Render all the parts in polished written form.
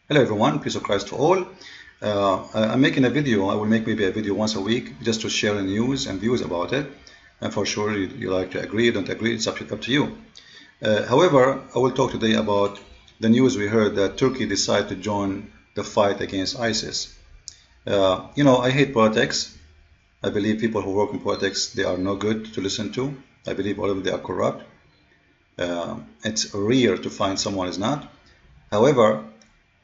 Hello everyone, peace of Christ to all. I'm making a video. I will make maybe a video once a week just to share the news and views about it. And for sure, you like to agree, don't agree, it's up to you. However, I will talk today about the news we heard that Turkey decided to join the fight against ISIS. I hate politics. I believe people who work in politics, they are no good to listen to. I believe all of them, they are corrupt. It's rare to find someone is not. However,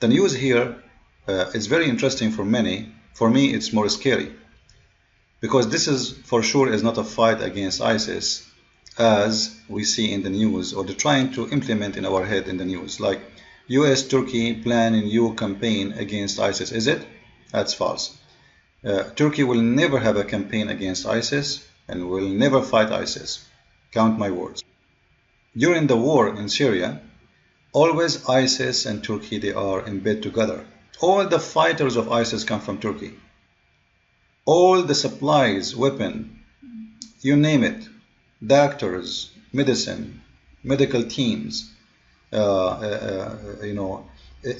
the news here is very interesting for many. For me, it's more scary because this is for sure is not a fight against ISIS as we see in the news or they're trying to implement in our head in the news, like US-Turkey plan a new campaign against ISIS. Is it? That's false. Turkey will never have a campaign against ISIS and will never fight ISIS. Count my words. During the war in Syria, always ISIS and Turkey, they are in bed together. All the fighters of ISIS come from Turkey. All the supplies, weapon, you name it, doctors, medicine, medical teams,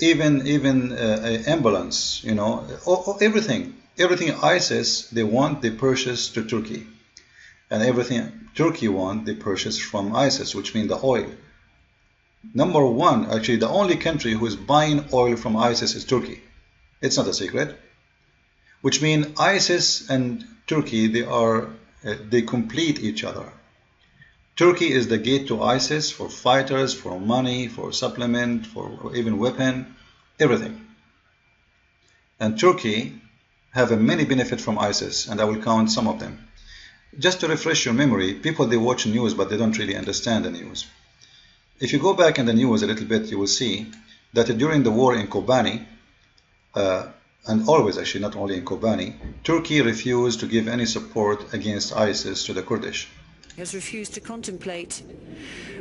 even ambulance, everything ISIS they want, they purchase to Turkey, and everything Turkey want, they purchase from ISIS, which means the oil. Number one, actually, the only country who is buying oil from ISIS is Turkey. It's not a secret. Which means ISIS and Turkey, they complete each other. Turkey is the gate to ISIS for fighters, for money, for supplement, for even weapon, everything. And Turkey have a many benefit from ISIS, and I will count some of them. Just to refresh your memory, people, they watch news, but they don't really understand the news. If you go back in the news a little bit, you will see that during the war in Kobani, and always actually, not only in Kobani, Turkey refused to give any support against ISIS to the Kurdish. Has refused to contemplate.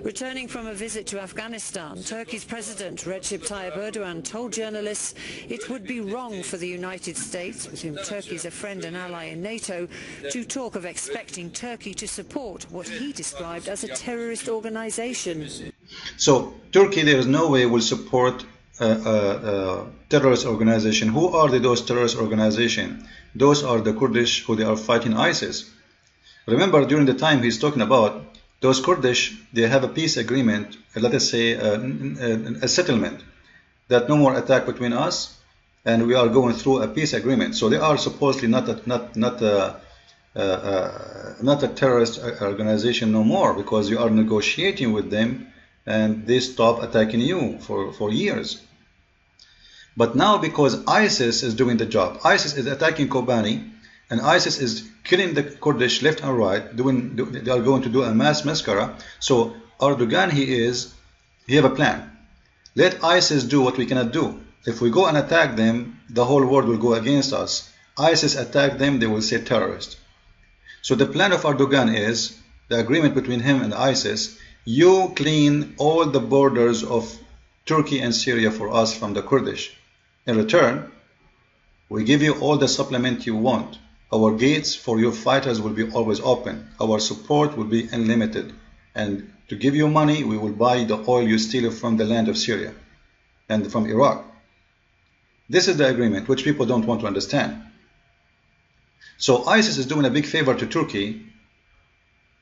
Returning from a visit to Afghanistan, Turkey's President Recep Tayyip Erdogan told journalists it would be wrong for the United States, with whom Turkey is a friend and ally in NATO, to talk of expecting Turkey to support what he described as a terrorist organization. So Turkey, there is no way will support a terrorist organization. Who are those terrorist organizations? Those are the Kurdish who they are fighting ISIS. Remember, during the time he's talking about, those Kurdish, they have a peace agreement, let us say a settlement, that no more attack between us, and we are going through a peace agreement. So they are supposedly not a terrorist organization no more, because you are negotiating with them and they stop attacking you for years. But now, because ISIS is doing the job, ISIS is attacking Kobani, and ISIS is killing the Kurdish left and right, they are going to do a mass massacre. So Erdogan, he have a plan. Let ISIS do what we cannot do. If we go and attack them, the whole world will go against us. ISIS attack them, they will say terrorist. So the plan of Erdogan is, the agreement between him and ISIS, you clean all the borders of Turkey and Syria for us from the Kurdish. In return, we give you all the supplement you want. Our gates for your fighters will be always open. Our support will be unlimited. And to give you money, we will buy the oil you steal from the land of Syria and from Iraq. This is the agreement, which people don't want to understand. So ISIS is doing a big favor to Turkey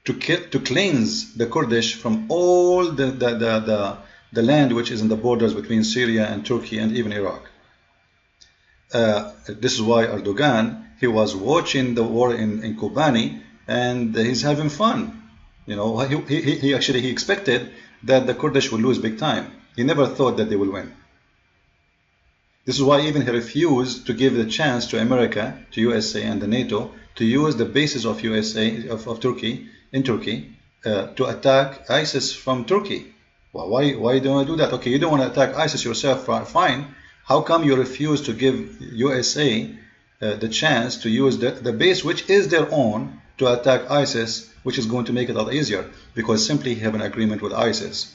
to cleanse the Kurdish from all the land which is in the borders between Syria and Turkey and even Iraq. This is why Erdogan, he was watching the war in Kobani, and he's having fun. He expected that the Kurdish will lose big time. He never thought that they will win. This is why even he refused to give the chance to America, to USA and the NATO, to use the bases of Turkey in Turkey to attack ISIS from Turkey. Well, why don't I do that? Okay, you don't want to attack ISIS yourself, fine. How come you refuse to give USA the chance to use the base which is their own to attack ISIS, which is going to make it a lot easier, because simply have an agreement with ISIS.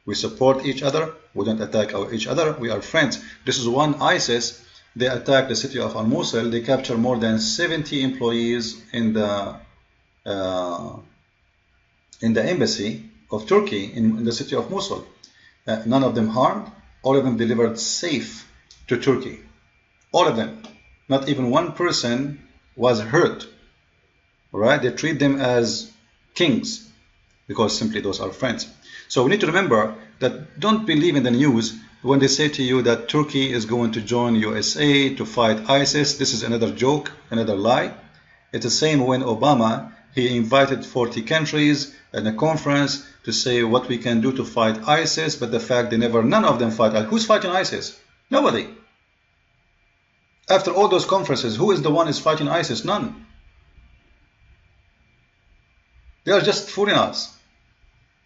We support each other, we don't attack each other, we are friends. This is one ISIS, they attacked the city of Al-Mosul, they captured more than 70 employees in the embassy of Turkey in the city of Mosul. None of them harmed, all of them delivered safe to Turkey. All of them. Not even one person was hurt. All right? They treat them as kings because simply those are friends. So we need to remember that don't believe in the news when they say to you that Turkey is going to join USA to fight ISIS. This is another joke, another lie. It's the same when Obama, he invited 40 countries in a conference to say what we can do to fight ISIS, but the fact none of them fight. Who's fighting ISIS? Nobody. After all those conferences, who is the one who is fighting ISIS? None. They are just fooling us.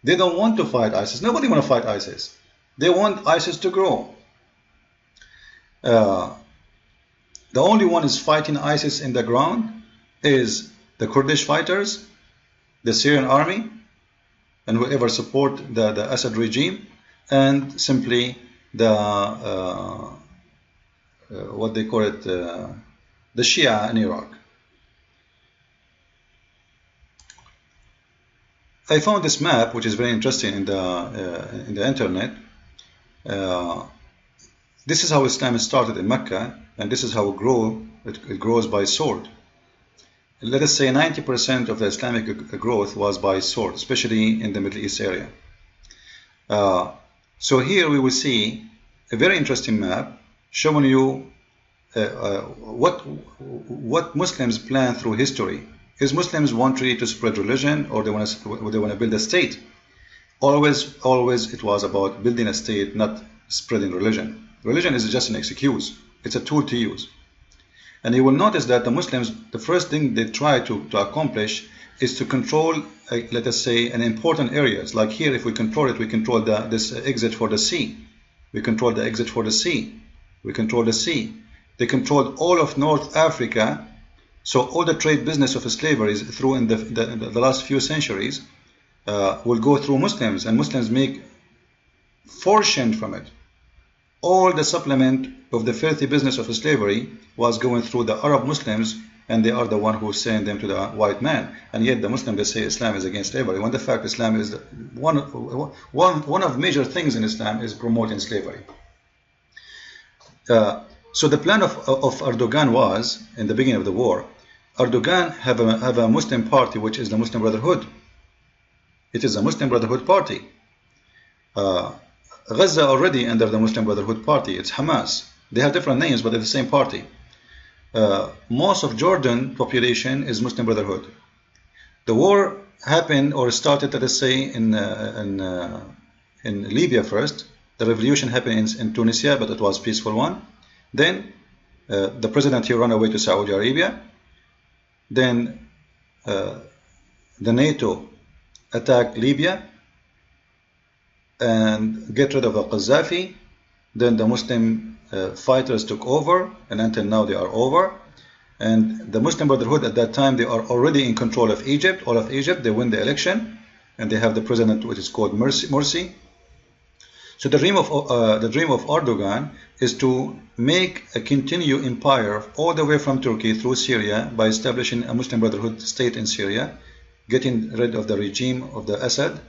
They don't want to fight ISIS. Nobody wants to fight ISIS. They want ISIS to grow. The only one is fighting ISIS in the ground is the Kurdish fighters, the Syrian army, and whoever support the Assad regime, and simply the what they call it, the Shia in Iraq. I found this map, which is very interesting in the internet. This is how Islam started in Mecca, and this is how it grows by sword. Let us say 90% of the Islamic growth was by sword, especially in the Middle East area. So here we will see a very interesting map showing you what Muslims plan through history. Is Muslims want really to spread religion, or they want to build a state? Always it was about building a state, not spreading religion. Religion is just an excuse. It's a tool to use. And you will notice that the Muslims, the first thing they try to accomplish is to control, let us say, an important areas. Like here, if we control it, we control this exit for the sea. We control the exit for the sea. We control the sea. They controlled all of North Africa. So all the trade business of slavery through in the last few centuries will go through Muslims, and Muslims make fortune from it. All the supplement of the filthy business of slavery was going through the Arab Muslims, and they are the one who send them to the white man. And yet the Muslims, they say Islam is against slavery, when the fact Islam is one of major things in Islam is promoting slavery. So the plan of Erdogan was, in the beginning of the war, Erdogan have a Muslim party, which is the Muslim Brotherhood. It is a Muslim Brotherhood party. Gaza already under the Muslim Brotherhood party. It's Hamas. They have different names, but they're the same party. Most of Jordan population is Muslim Brotherhood. The war happened or started, let us say, in Libya first. The revolution happened in Tunisia, but it was a peaceful one. Then the president here ran away to Saudi Arabia. Then the NATO attacked Libya and get rid of Gaddafi. Then the Muslim fighters took over, and until now they are over. And the Muslim Brotherhood at that time, they are already in control of Egypt, all of Egypt. They win the election, and they have the president, which is called Morsi. So the dream of Erdogan is to make a continued empire all the way from Turkey through Syria by establishing a Muslim Brotherhood state in Syria, getting rid of the regime of the Assad,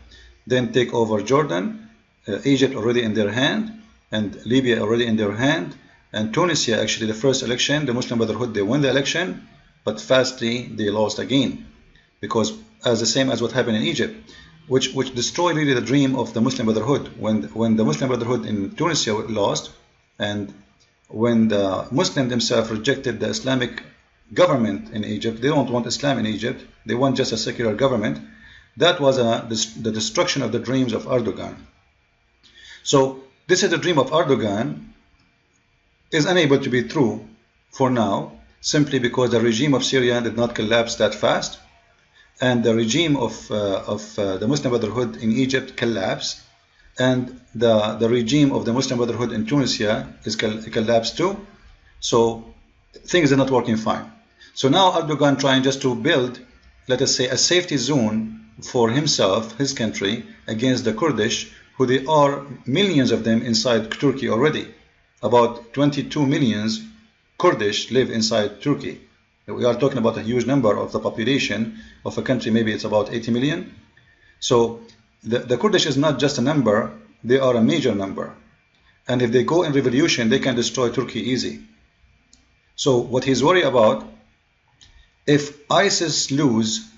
then take over Jordan, Egypt already in their hand, and Libya already in their hand, and Tunisia, actually the first election, the Muslim Brotherhood, they won the election, but fastly they lost again, because as the same as what happened in Egypt, which destroyed really the dream of the Muslim Brotherhood. When the Muslim Brotherhood in Tunisia lost, and when the Muslims themselves rejected the Islamic government in Egypt, they don't want Islam in Egypt, they want just a secular government. That was the destruction of the dreams of Erdogan. So this is the dream of Erdogan, is unable to be true for now, simply because the regime of Syria did not collapse that fast, and the regime of the Muslim Brotherhood in Egypt collapsed, and the regime of the Muslim Brotherhood in Tunisia is collapsed too. So things are not working fine. So now Erdogan trying just to build, let us say, a safety zone for himself, his country, against the Kurdish, who there are millions of them inside Turkey already. About 22 million Kurdish live inside Turkey. We are talking about a huge number of the population of a country, maybe it's about 80 million. So the Kurdish is not just a number, they are a major number. And if they go in revolution, they can destroy Turkey easy. So what he's worried about, if ISIS lose,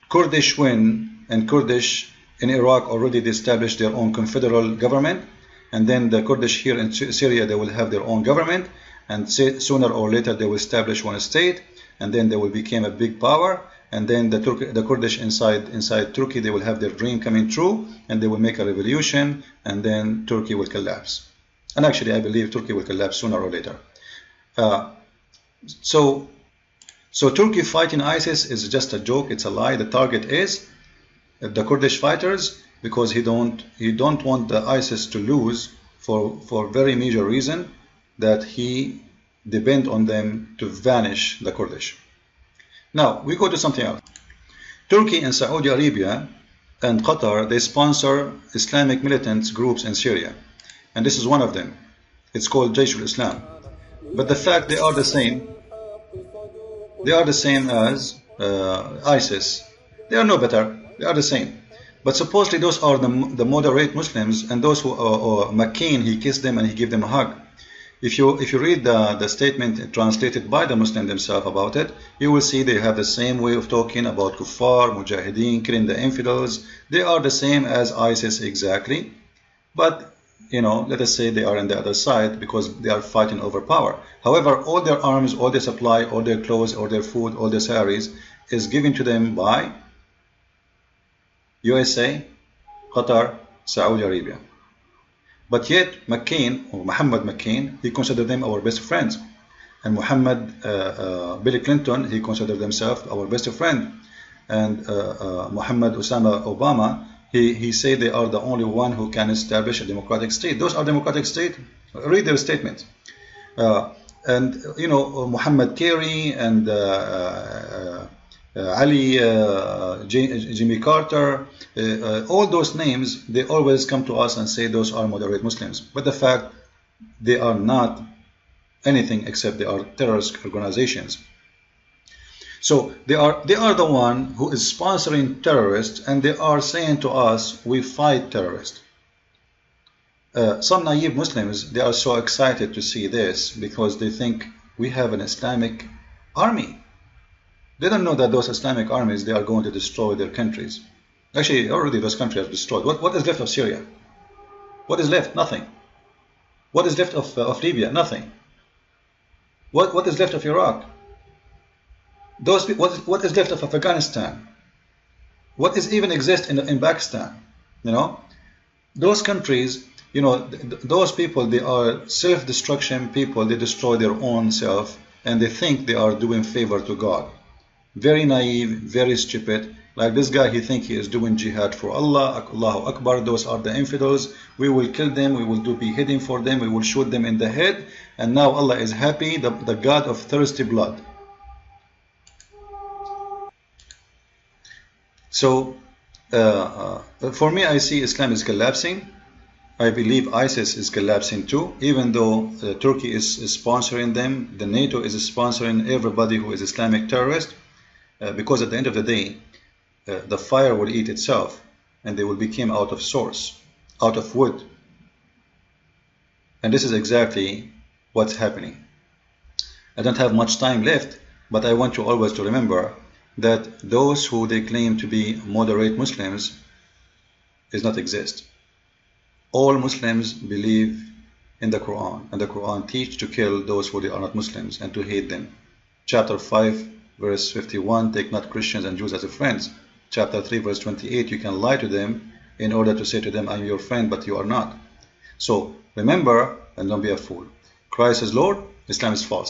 Kurdish win, and Kurdish in Iraq already established their own confederal government, and then the Kurdish here in Syria, they will have their own government, and sooner or later they will establish one state, and then they will become a big power, and then the Kurdish inside Turkey, they will have their dream coming true, and they will make a revolution, and then Turkey will collapse. And actually, I believe Turkey will collapse sooner or later. So Turkey fighting ISIS is just a joke. It's a lie. The target is the Kurdish fighters, because he don't want the ISIS to lose for very major reason, that he depend on them to vanish the Kurdish. Now we go to something else. Turkey and Saudi Arabia and Qatar, they sponsor Islamic militant groups in Syria, and this is one of them. It's called Jaysh al-Islam. But the fact they are the same as ISIS. They are no better. They are the same. But supposedly those are the moderate Muslims, and those who McCain, he kissed them and he gave them a hug. If you read the statement translated by the Muslim themselves about it, you will see they have the same way of talking about kuffar, mujahideen, killing the infidels. They are the same as ISIS exactly. But let us say they are on the other side because they are fighting over power. However, all their arms, all their supply, all their clothes, all their food, all their salaries is given to them by USA, Qatar, Saudi Arabia. But yet McCain, or Mohammed McCain, he considered them our best friends. And Bill Clinton, he considered himself our best friend. And Mohammed Osama Obama, he said they are the only one who can establish a democratic state. Those are democratic states. Read their statements. And Muhammad Kerry and Ali, Jimmy Carter, all those names, they always come to us and say those are moderate Muslims. But the fact, they are not anything except they are terrorist organizations. So they are the one who is sponsoring terrorists, and they are saying to us, we fight terrorists. Some naive Muslims, they are so excited to see this because they think we have an Islamic army. They don't know that those Islamic armies, they are going to destroy their countries. Actually, already those countries are destroyed. What is left of Syria? What is left? Nothing. What is left of Libya? Nothing. What is left of Iraq? What is left of Afghanistan? What is even exist in Pakistan? Those countries, those people, they are self-destruction people. They destroy their own self, and they think they are doing favor to God. Very naive, very stupid. Like this guy, he thinks he is doing jihad for Allah. Allahu Akbar. Those are the infidels. We will kill them. We will do beheading for them. We will shoot them in the head. And now Allah is happy, the God of thirsty blood. So, for me, I see Islam is collapsing. I believe ISIS is collapsing too, even though Turkey is sponsoring them. The NATO is sponsoring everybody who is Islamic terrorist, because at the end of the day, the fire will eat itself, and they will become out of source, out of wood. And this is exactly what's happening. I don't have much time left, but I want you always to remember that those who they claim to be moderate Muslims does not exist. All Muslims believe in the Quran, and the Quran teach to kill those who they are not Muslims and to hate them. Chapter 5 verse 51, take not Christians and Jews as your friends. Chapter 3 verse 28, you can lie to them in order to say to them, I'm your friend, but you are not. So remember, and don't be a fool. Christ is Lord, Islam is false.